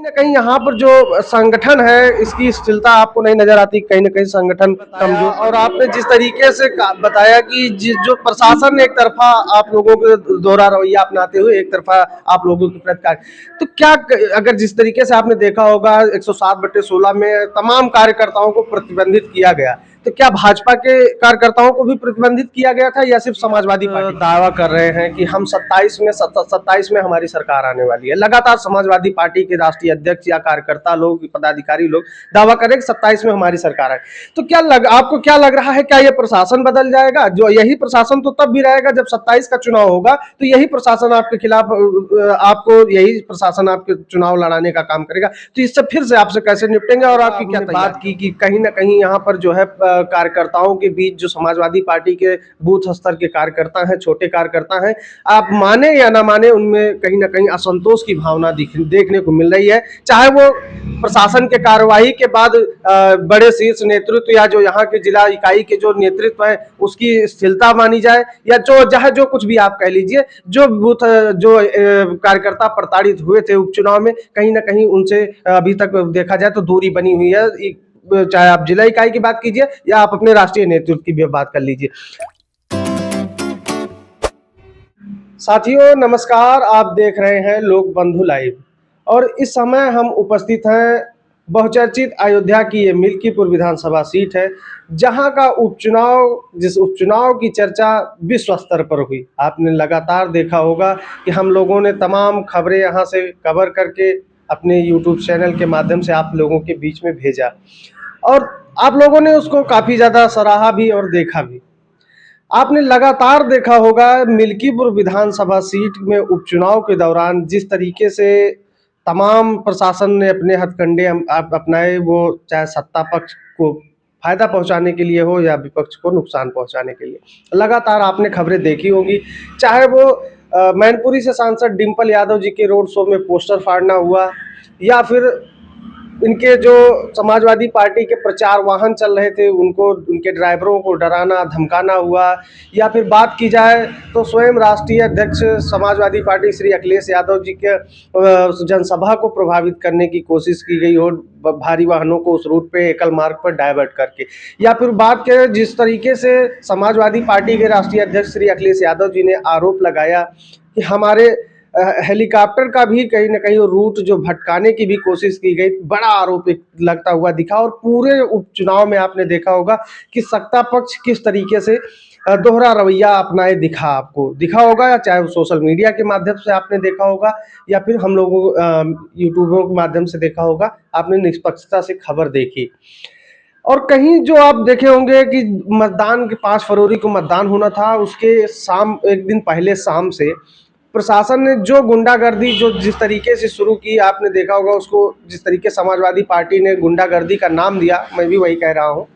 न कहीं यहाँ पर जो संगठन है इसकी स्थिरता आपको नहीं नजर आती, कहीं न कहीं संगठन कमजोर। और आपने जिस तरीके से बताया कि जो प्रशासन ने एक तरफा आप लोगों के दोहरा रवैया अपनाते हुए एक तरफा आप लोगों के प्रति कार्य, तो क्या अगर जिस तरीके से आपने देखा होगा 107/16 में तमाम कार्यकर्ताओं को प्रतिबंधित किया गया, तो क्या भाजपा के कार्यकर्ताओं को भी प्रतिबंधित किया गया था या सिर्फ समाजवादी पार्टी? दावा कर रहे हैं कि हम 27 में हमारी सरकार आने वाली है। लगातार समाजवादी पार्टी के राष्ट्रीय अध्यक्ष या कार्यकर्ता लोग, पदाधिकारी लोग दावा कर रहे हैं कि 27 में हमारी सरकार है। तो आपको क्या लग रहा है, क्या ये प्रशासन बदल जाएगा? जो यही प्रशासन तो तब भी रहेगा जब 27 का चुनाव होगा, तो यही प्रशासन आपके खिलाफ, आपको यही प्रशासन आपके चुनाव लड़ाने का काम करेगा। तो इससे फिर से आपसे कैसे निपटेंगे? और आपकी क्या बात की कि कहीं ना कहीं यहाँ पर जो है कार्यकर्ताओं के बीच, जो समाजवादी पार्टी के बूथ स्तर के कार्यकर्ता हैं, छोटे कार्यकर्ता हैं, आप माने या ना माने, उनमें कहीं ना कहीं असंतोष की भावना देखने को मिल रही है। चाहे वो प्रशासन के कार्यवाही के बाद बड़े शीर्ष नेतृत्व या जो यहाँ के जिला इकाई के जो नेतृत्व है उसकी स्थिरता मानी जाए, या जो कुछ भी आप कह लीजिए, जो बूथ जो कार्यकर्ता प्रताड़ित हुए थे उपचुनाव में, कहीं ना कहीं उनसे अभी तक देखा जाए तो दूरी बनी हुई है। चाहे आप जिला इकाई की बात कीजिए या आप अपने राष्ट्रीय नेतृत्व की भी बात कर लीजिए। साथियों नमस्कार, आप देख रहे हैं लोक बंधु लाइव, और इस समय हम उपस्थित हैं बहुचर्चित अयोध्या की ये मिल्कीपुर विधानसभा सीट है, जहां का जिस उपचुनाव की चर्चा विश्व स्तर पर हुई। आपने लगातार देखा होगा कि हम लोगों ने तमाम खबरें यहां से कवर करके अपने यूट्यूब चैनल के माध्यम से आप लोगों के बीच में भेजा, और आप लोगों ने उसको काफ़ी ज़्यादा सराहा भी और देखा भी। आपने लगातार देखा होगा मिल्कीपुर विधानसभा सीट में उपचुनाव के दौरान जिस तरीके से तमाम प्रशासन ने अपने हथकंडे अपनाए, वो चाहे सत्ता पक्ष को फायदा पहुंचाने के लिए हो या विपक्ष को नुकसान पहुंचाने के लिए। लगातार आपने खबरें देखी होंगी, चाहे वो मैनपुरी से सांसद डिंपल यादव जी के रोड शो में पोस्टर फाड़ना हुआ, या फिर इनके जो समाजवादी पार्टी के प्रचार वाहन चल रहे थे उनको, उनके ड्राइवरों को डराना धमकाना हुआ, या फिर बात की जाए तो स्वयं राष्ट्रीय अध्यक्ष समाजवादी पार्टी श्री अखिलेश यादव जी के जनसभा को प्रभावित करने की कोशिश की गई हो, भारी वाहनों को उस रूट पे एकल मार्ग पर डाइवर्ट करके। या फिर बात करें जिस तरीके से समाजवादी पार्टी के राष्ट्रीय अध्यक्ष श्री अखिलेश यादव जी ने आरोप लगाया कि हमारे हेलीकॉप्टर का भी कहीं ना कहीं रूट जो भटकाने की भी कोशिश की गई, बड़ा आरोप लगता हुआ दिखा। और पूरे उपचुनाव में आपने देखा होगा कि सत्ता पक्ष किस तरीके से दोहरा रवैया अपनाए दिखा होगा, या चाहे वो सोशल मीडिया के माध्यम से आपने देखा होगा या फिर हम लोगों यूट्यूबरों के माध्यम से देखा होगा, आपने निष्पक्षता से खबर देखी। और कहीं जो आप देखे होंगे कि मतदान के 5 फरवरी को मतदान होना था, उसके एक दिन पहले शाम से प्रशासन ने जो गुंडागर्दी जो जिस तरीके से शुरू की, आपने देखा होगा उसको, जिस तरीके समाजवादी पार्टी ने गुंडागर्दी का नाम दिया, मैं भी वही कह रहा हूँ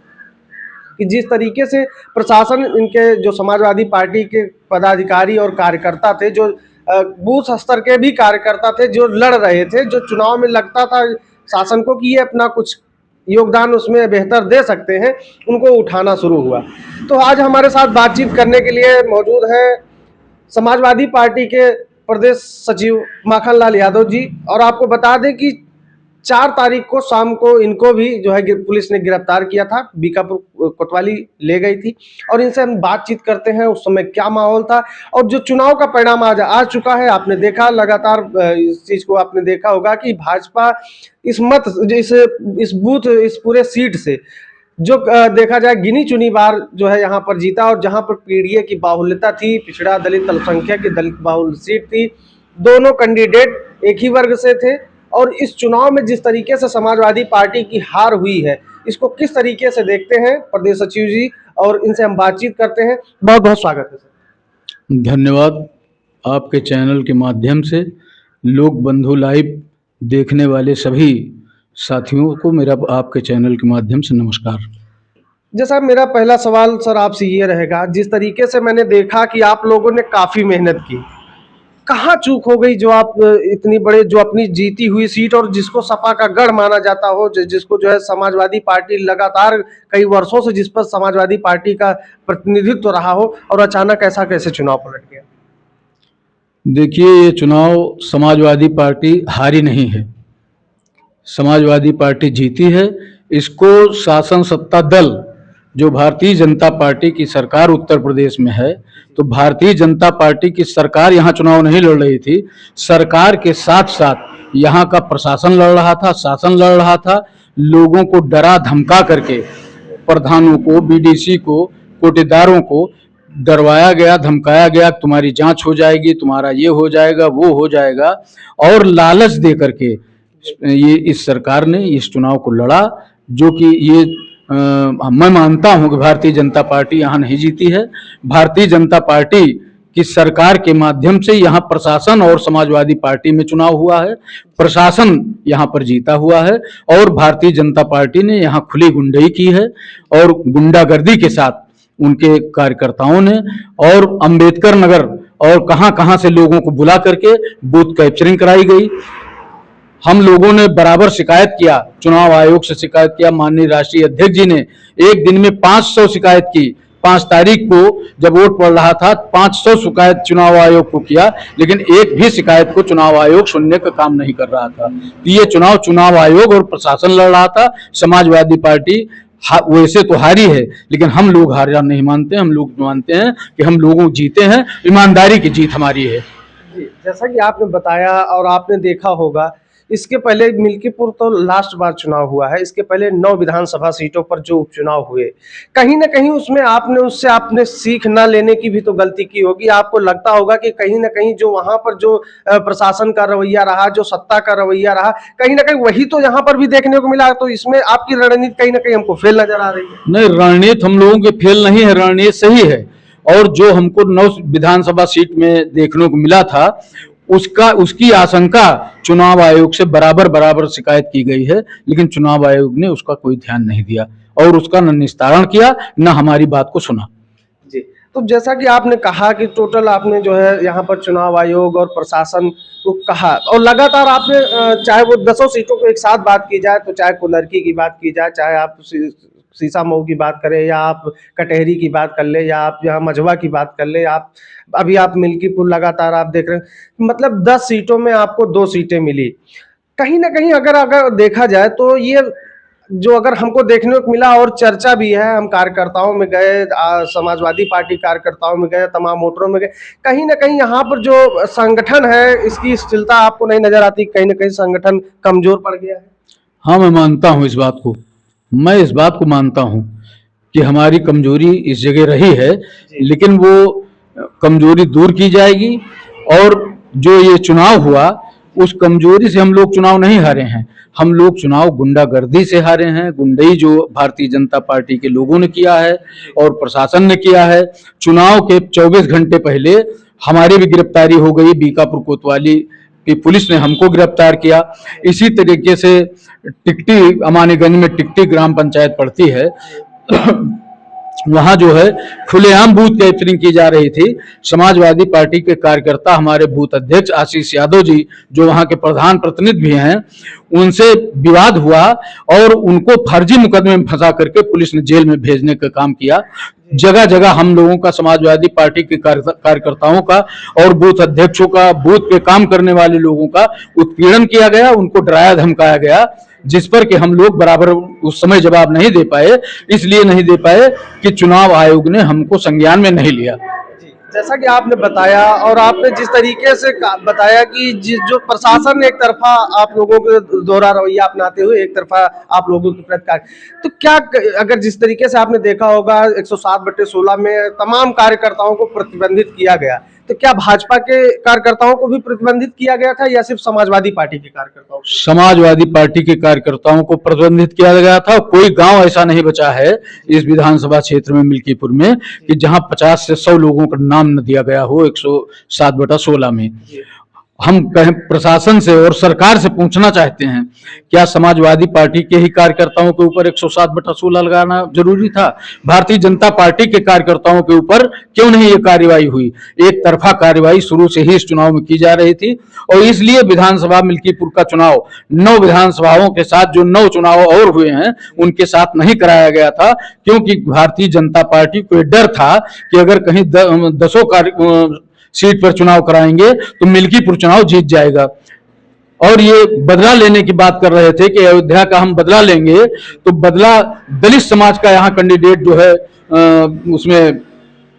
कि जिस तरीके से प्रशासन, इनके जो समाजवादी पार्टी के पदाधिकारी और कार्यकर्ता थे, जो बूथ स्तर के भी कार्यकर्ता थे जो लड़ रहे थे, जो चुनाव में लगता था शासन को कि ये अपना कुछ योगदान उसमें बेहतर दे सकते हैं, उनको उठाना शुरू हुआ। तो आज हमारे साथ बातचीत करने के लिए मौजूद है समाजवादी पार्टी के प्रदेश सचिव माखनलाल यादव जी, और आपको बता दें कि 4 तारीख को शाम को इनको भी जो है पुलिस ने गिरफ्तार किया था, बीकापुर कोतवाली ले गई थी। और इनसे हम बातचीत करते हैं उस समय क्या माहौल था, और जो चुनाव का परिणाम आज आ चुका है। आपने देखा लगातार इस चीज को आपने देखा होगा कि भाजपा इस पूरे सीट से जो देखा जाए गिनी चुनी बार जो है यहाँ पर जीता, और जहाँ पर पीडीए की बाहुल्यता थी, पिछड़ा दलित अल्पसंख्यक की दलित बाहुल सीट थी, दोनों कैंडिडेट एक ही वर्ग से थे। और इस चुनाव में जिस तरीके से समाजवादी पार्टी की हार हुई है, इसको किस तरीके से देखते हैं प्रदेश सचिव जी, और इनसे हम बातचीत करते हैं। बहुत बहुत स्वागत है सर। धन्यवाद। आपके चैनल के माध्यम से लोक बंधु लाइव देखने वाले सभी साथियों को मेरा आपके चैनल के माध्यम से नमस्कार। जैसा मेरा पहला सवाल सर आपसे ये रहेगा, जिस तरीके से मैंने देखा कि आप लोगों ने काफ़ी मेहनत की, कहाँ चूक हो गई जो आप इतनी बड़े, जो अपनी जीती हुई सीट और जिसको सपा का गढ़ माना जाता हो, जिसको जो है समाजवादी पार्टी लगातार कई वर्षों से जिस पर समाजवादी पार्टी का प्रतिनिधित्व रहा हो, और अचानक ऐसा कैसे चुनाव पलट गया? देखिए, ये चुनाव समाजवादी पार्टी हारी नहीं है, समाजवादी पार्टी जीती है। इसको शासन सत्ता दल जो भारतीय जनता पार्टी की सरकार उत्तर प्रदेश में है, तो भारतीय जनता पार्टी की सरकार यहाँ चुनाव नहीं लड़ रही थी। सरकार के साथ साथ यहाँ का प्रशासन लड़ रहा था, शासन लड़ रहा था। लोगों को डरा धमका करके प्रधानों को, बीडीसी को, कोटेदारों को डरवाया गया, धमकाया गया, तुम्हारी जांच हो जाएगी, तुम्हारा ये हो जाएगा, वो हो जाएगा, और लालच दे करके ये इस सरकार ने इस चुनाव को लड़ा। जो कि ये मैं मानता हूं कि भारतीय जनता पार्टी यहाँ नहीं जीती है। भारतीय जनता पार्टी की सरकार के माध्यम से यहाँ प्रशासन और समाजवादी पार्टी में चुनाव हुआ है। प्रशासन यहाँ पर जीता हुआ है और भारतीय जनता पार्टी ने यहाँ खुली गुंडई की है और गुंडागर्दी के साथ उनके कार्यकर्ताओं ने और अंबेडकर नगर और कहां कहां से लोगों को बुला करके बूथ कैप्चरिंग कराई गई। हम लोगों ने बराबर शिकायत किया, चुनाव आयोग से शिकायत किया। माननीय राष्ट्रीय अध्यक्ष जी ने एक दिन में 500 शिकायत की। 5 तारीख को जब वोट पड़ रहा था 500 शिकायत चुनाव आयोग को किया, लेकिन एक भी शिकायत को चुनाव आयोग सुनने का काम नहीं कर रहा था। ये चुनाव आयोग और प्रशासन लड़ रहा था। समाजवादी पार्टी वैसे तो हारी है, लेकिन हम लोग हार नहीं मानते। हम लोग मानते हैं कि हम लोगों जीते हैं, ईमानदारी की जीत हमारी है। जी, जैसा कि आपने बताया और आपने देखा होगा, इसके पहले मिल्कीपुर तो लास्ट बार चुनाव हुआ है, इसके पहले 9 विधानसभा सीटों पर जो उपचुनाव हुए, कहीं ना कहीं उसमें आपने सीख न लेने की भी तो गलती की होगी। आपको लगता होगा कि कहीं ना कहीं जो वहां पर जो प्रशासन का रवैया रहा, जो सत्ता का रवैया रहा, कहीं ना कहीं वही तो यहाँ पर भी देखने को मिला। तो इसमें आपकी रणनीति कहीं ना कहीं हमको फेल नजर आ रही है। नहीं, रणनीति हम लोगों की फेल नहीं है, रणनीति सही है। और जो हमको 9 विधानसभा सीट में देखने को मिला था, उसकी आशंका चुनाव आयोग से बराबर शिकायत की गई है, लेकिन चुनाव आयोग ने उसका कोई ध्यान नहीं दिया और उसका न निस्तारण किया, न हमारी बात को सुना। जी, तो जैसा कि आपने कहा कि टोटल आपने जो है यहाँ पर चुनाव आयोग और प्रशासन को कहा और लगातार आपने चाहे वो 10 सीटों को एक साथ बात की जाए, तो चाहे कुनरकी की बात की जाए, चाहे आप सीसामऊ की बात करें, या आप कटहरी की बात कर ले, या आप यहाँ मझवा की बात कर ले, आप अभी आप मिल्कीपुर लगातार आप देख रहे हैं, मतलब 10 सीटों में आपको 2 सीटें मिली। कहीं ना कहीं अगर देखा जाए तो ये जो अगर हमको देखने को मिला और चर्चा भी है, हम कार्यकर्ताओं में गए, समाजवादी पार्टी कार्यकर्ताओं में गए, तमाम वोटरों में गए, कहीं ना कहीं यहाँ पर जो संगठन है इसकी स्थिरता आपको नहीं नजर आती, कहीं ना कहीं संगठन कमजोर पड़ गया है। हाँ, मैं मानता हूँ इस बात को। मैं इस बात को मानता हूँ कि हमारी कमजोरी इस जगह रही है, लेकिन वो कमजोरी दूर की जाएगी। और जो ये चुनाव हुआ, उस कमजोरी से हम लोग चुनाव नहीं हारे हैं। हम लोग चुनाव गुंडागर्दी से हारे हैं। गुंडई जो भारतीय जनता पार्टी के लोगों ने किया है और प्रशासन ने किया है। चुनाव के 24 घंटे पहले हमारी भी गिरफ्तारी हो गई। बीकापुर कोतवाली की पुलिस ने हमको गिरफ्तार किया। इसी तरीके से टिकटी, अमानीगंज में टिकटी ग्राम पंचायत पड़ती है, वहां जो है खुलेआम बूथ कैप्चरिंग की जा रही थी। समाजवादी पार्टी के कार्यकर्ता, हमारे बूथ अध्यक्ष आशीष यादव जी, जो वहां के प्रधान प्रतिनिधि भी हैं, उनसे विवाद हुआ और उनको फर्जी मुकदमे में फंसा करके पुलिस ने जेल में भेजने का काम किया। जगह जगह हम लोगों का, समाजवादी पार्टी के कार्यकर्ताओं का और बूथ अध्यक्षों का, बूथ पे काम करने वाले लोगों का उत्पीड़न किया गया, उनको डराया धमकाया गया, जिस पर कि हम लोग बराबर उस समय जवाब नहीं दे पाए। इसलिए नहीं दे पाए कि चुनाव आयोग ने हमको संज्ञान में नहीं लिया। जैसा कि आपने बताया और आपने जिस तरीके से बताया कि जो प्रशासन ने एक तरफा आप लोगों के दोहरा रवैया अपनाते हुए एक तरफा आप लोगों के प्रति कार्य, तो क्या अगर जिस तरीके से आपने देखा होगा 107/16 में तमाम कार्यकर्ताओं को प्रतिबंधित किया गया, तो क्या भाजपा के कार्यकर्ताओं को भी प्रतिबंधित किया गया था या सिर्फ समाजवादी पार्टी के कार्यकर्ताओं को? समाजवादी पार्टी के कार्यकर्ताओं को प्रतिबंधित किया गया था। कोई गांव ऐसा नहीं बचा है इस विधानसभा क्षेत्र में, मिल्कीपुर में, कि जहां 50 से 100 लोगों का नाम न दिया गया हो 107/16 में। हम कहें प्रशासन से और सरकार से पूछना चाहते हैं, क्या समाजवादी पार्टी के ही कार्यकर्ताओं के ऊपर 107/16 लगाना जरूरी था? भारतीय जनता पार्टी के कार्यकर्ताओं के ऊपर क्यों नहीं ये कार्रवाई हुई? एक तरफा कार्रवाई शुरू से ही इस चुनाव में की जा रही थी और इसलिए विधानसभा मिल्कीपुर का चुनाव 9 विधानसभाओं के साथ जो 9 चुनाव और हुए हैं उनके साथ नहीं कराया गया था, क्योंकि भारतीय जनता पार्टी को डर था कि अगर कहीं 10 सीट पर चुनाव कराएंगे तो मिल्कीपुर चुनाव जीत जाएगा। और ये बदला लेने की बात कर रहे थे कि अयोध्या का हम बदला लेंगे, तो बदला दलित समाज का यहाँ कैंडिडेट जो है उसमें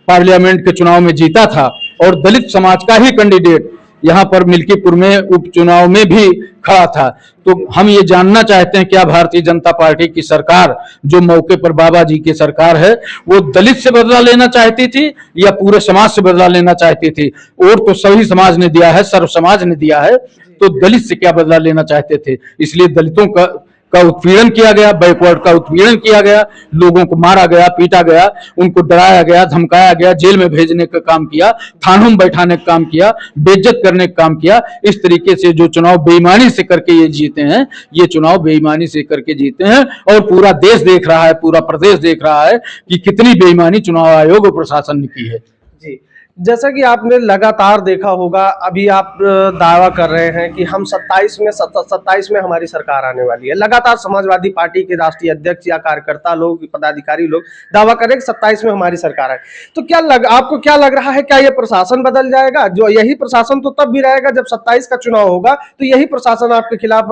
पार्लियामेंट के चुनाव में जीता था और दलित समाज का ही कैंडिडेट यहाँ पर मिल्कीपुर में उपचुनाव में भी खड़ा था। तो हम ये जानना चाहते हैं क्या भारतीय जनता पार्टी की सरकार जो मौके पर बाबा जी की सरकार है वो दलित से बदला लेना चाहती थी या पूरे समाज से बदला लेना चाहती थी? वोट तो सभी समाज ने दिया है, सर्व समाज ने दिया है, तो दलित से क्या बदला लेना चाहते थे? इसलिए दलितों का उत्पीड़न किया गया, बैकवर्ड का उत्पीड़न किया गया, लोगों को मारा गया, पीटा गया, उनको डराया गया, धमकाया गया, जेल में भेजने का काम किया, थानों में बैठाने का काम किया, बेइज्जत करने का काम किया। इस तरीके से जो चुनाव बेईमानी से करके ये जीते हैं, ये चुनाव बेईमानी से करके जीते हैं और पूरा देश देख रहा है, पूरा प्रदेश देख रहा है कि कितनी बेईमानी चुनाव आयोग और प्रशासन ने की है। जी, जैसा कि आपने लगातार देखा होगा, अभी आप दावा कर रहे हैं कि हम 27 में हमारी सरकार आने वाली है। लगातार समाजवादी पार्टी के राष्ट्रीय अध्यक्ष या कार्यकर्ता लोग, पदाधिकारी लोग दावा कर रहे हैं कि 27 में हमारी सरकार है। तो आपको क्या लग रहा है, क्या ये प्रशासन बदल जाएगा? जो यही प्रशासन तो तब भी रहेगा जब 27 का चुनाव होगा, तो यही प्रशासन आपके खिलाफ,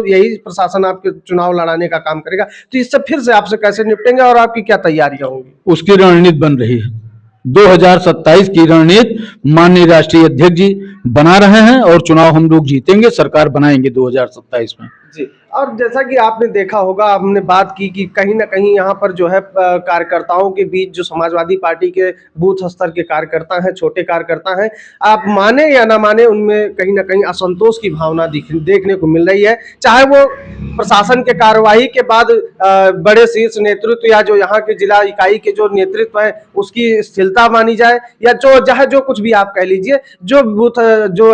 यही प्रशासन आपके चुनाव लड़ाने का काम करेगा। तो इससे फिर से आपसे कैसे निपटेंगे और आपकी क्या तैयारियां होंगी? उसकी रणनीति बन रही है। 2027 की रणनीति माननीय राष्ट्रीय अध्यक्ष जी बना रहे हैं और चुनाव हम लोग जीतेंगे, सरकार बनाएंगे 2027 में। जी, और जैसा कि आपने देखा होगा, हमने बात की कि कहीं ना कहीं यहाँ पर जो है कार्यकर्ताओं के बीच, जो समाजवादी पार्टी के बूथ स्तर के कार्यकर्ता हैं, छोटे कार्यकर्ता हैं, आप माने या ना माने, उनमें कहीं ना कहीं असंतोष की भावना देखने को मिल रही है। चाहे वो प्रशासन के कार्यवाही के बाद बड़े शीर्ष नेतृत्व या जो यहाँ के जिला इकाई के जो नेतृत्व है उसकी स्थिरता मानी जाए, या जो कुछ भी आप कह लीजिए, जो बूथ जो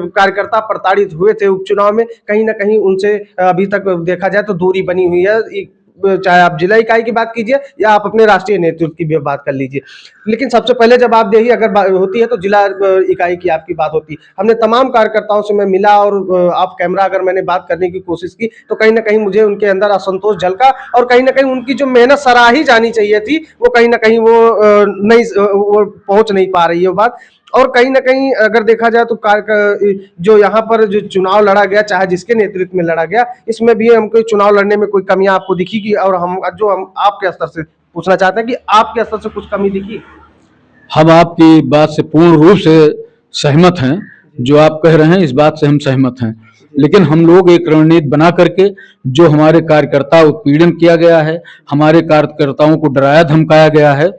कार्यकर्ता प्रताड़ित हुए थे उपचुनाव में, कहीं ना कहीं उनसे अभी तक देखा जाए तो दूरी बनी हुई है। चाहे आप जिला इकाई की बात कीजिए या आप अपने राष्ट्रीय नेतृत्व की भी बात कर लीजिए। लेकिन सबसे पहले जब आप यही अगर होती है तो जिला इकाई की आपकी बात होती है। हमने तमाम कार्यकर्ताओं से मैं मिला और आप कैमरा अगर मैंने बात करने की कोशिश की तो कहीं ना कहीं मुझे उनके अंदर असंतोष झलका और कहीं ना कहीं उनकी जो मेहनत सराही जानी चाहिए थी वो कहीं ना कहीं वो पहुंच नहीं पा रही है वो बात। और कहीं ना कहीं अगर देखा जाए तो जो यहाँ पर जो चुनाव लड़ा गया, चाहे जिसके नेतृत्व में लड़ा गया, इसमें भी हमको चुनाव लड़ने में कोई कमियां आपको दिखी? और हम आपके स्तर से पूछना चाहते हैं कि आपके स्तर से कुछ कमी दिखी? हम आपकी बात से पूर्ण रूप से सहमत हैं। जो आप कह रहे हैं इस बात से हम सहमत हैं, लेकिन हम लोग एक रणनीति बना करके, जो हमारे कार्यकर्ता उत्पीड़न किया गया है, हमारे कार्यकर्ताओं को डराया धमकाया गया है,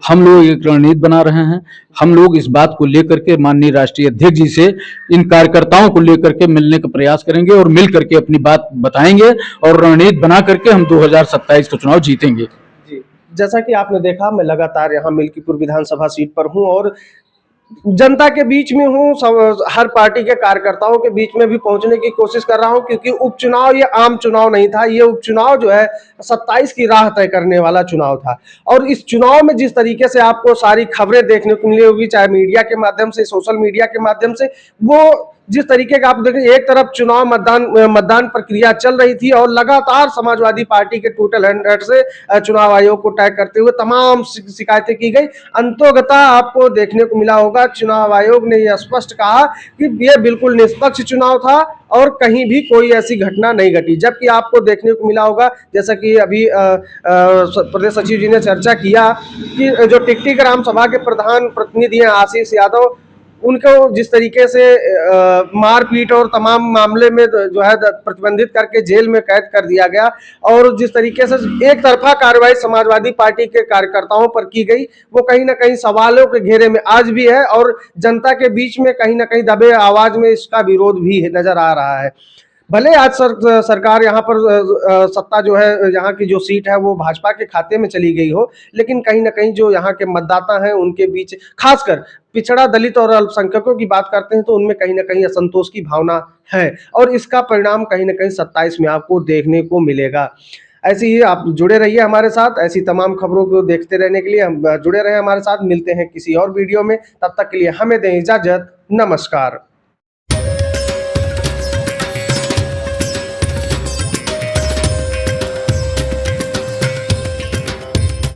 हम लोग एक रणनीति बना रहे हैं। हम लोग इस बात को लेकर के माननीय राष्ट्रीय अध्यक्ष जी से इन कार्यकर्ताओं को लेकर के मिलने का प्रयास करेंगे और मिल करके अपनी बात बताएंगे और रणनीति बना करके हम 2027 का चुनाव जीतेंगे। जी, जैसा कि आपने देखा, मैं लगातार यहाँ मिल्कीपुर विधानसभा सीट पर हूँ और जनता के बीच में हूँ, हर पार्टी के कार्यकर्ताओं के बीच में भी पहुंचने की कोशिश कर रहा हूं, क्योंकि उपचुनाव ये आम चुनाव नहीं था। ये उपचुनाव जो है 27 की राह तय करने वाला चुनाव था। और इस चुनाव में जिस तरीके से आपको सारी खबरें देखने को मिली होगी, चाहे मीडिया के माध्यम से, सोशल मीडिया के माध्यम से, वो जिस तरीके का आप देखें, एक तरफ चुनाव मतदान प्रक्रिया चल रही थी और लगातार समाजवादी पार्टी के टोटल 100 से चुनाव आयोग को टैग करते हुए तमाम शिकायतें की गई। अंतोगता आपको देखने को मिला होगा, चुनाव आयोग ने यह स्पष्ट कहा कि यह बिल्कुल निष्पक्ष चुनाव था और कहीं भी कोई ऐसी घटना नहीं घटी। जबकि आपको देखने को मिला होगा, जैसा कि अभी प्रदेश सचिव जी ने चर्चा किया, कि जो टिकटी ग्राम सभा के प्रधान प्रतिनिधि हैं आशीष यादव, उनको जिस तरीके से मारपीट और तमाम मामले में जो है प्रतिबंधित करके जेल में कैद कर दिया गया, और जिस तरीके से एक तरफा कार्रवाई समाजवादी पार्टी के कार्यकर्ताओं पर की गई, वो कहीं ना कहीं सवालों के घेरे में आज भी है और जनता के बीच में कहीं ना कहीं दबे आवाज में इसका विरोध भी नजर आ रहा है। भले आज सरकार यहाँ पर सत्ता जो है, यहाँ की जो सीट है वो भाजपा के खाते में चली गई हो, लेकिन कहीं ना कहीं जो यहाँ के मतदाता हैं उनके बीच, खासकर पिछड़ा, दलित और अल्पसंख्यकों की बात करते हैं तो उनमें कहीं ना कहीं असंतोष की भावना है और इसका परिणाम कहीं ना कहीं 27 में आपको देखने को मिलेगा। ऐसे ही आप जुड़े रहिए हमारे साथ, ऐसी तमाम खबरों को देखते रहने के लिए हम जुड़े रहे हमारे साथ। मिलते हैं किसी और वीडियो में, तब तक के लिए हमें दें इजाजत। नमस्कार।